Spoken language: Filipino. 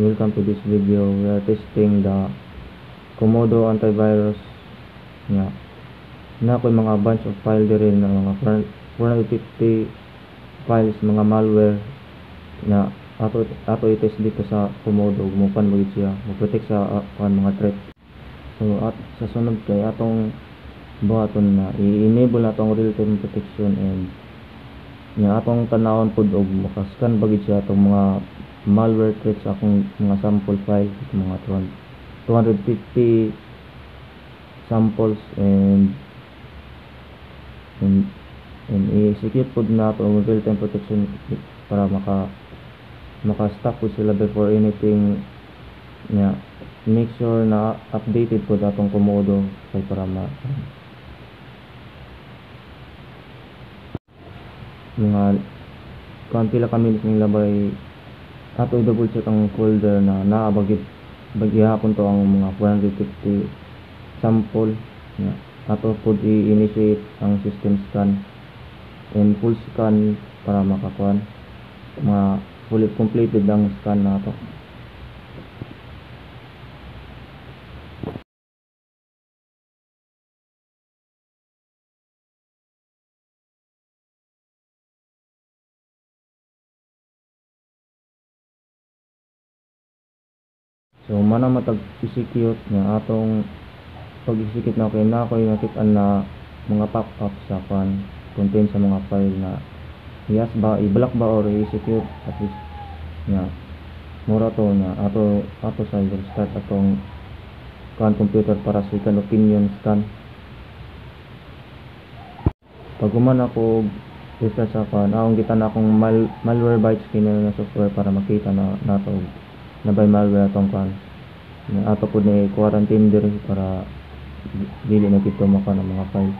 welcome to this video. We are testing the Komodo antivirus nga. Na ko mga bunch of file diri na mga 450 files, mga malware na ato i-test dito sa Komodo. Mupan mo siya, mo-protect sa mga threat. So at sa sunod kay atong buhaton na i-enable na atong real-time protection and nga atong tanawon pud og makascan bagid siya atong mga malware threats sa akong mga sample file, mga 250 samples and i-execute pud na ito ang real-time protection para maka-stop po sila before anything nga. Make sure na updated po atong Komodo kay para mga pila kami ning labay ato i-double check ang folder na naabagit bagyahapon to ang mga 450 sample nga. Ato pud i-initiate ang system scan and full scan para makakuan fully completed ang scan nato. So mana matag-execute nga atong pag-execute na kay na koy nakit-an na mga pop-up sa content sa mga file na yes ba i-block ba or i-execute at least nga mura to nga ato sa start atong computer para sa second opinion scan. Pag human ako restart sa akong gitan akong malware bytes kini na software para makita na nato na by malware atong ato pud ni quarantine diri para dili na kito maka ng mga file.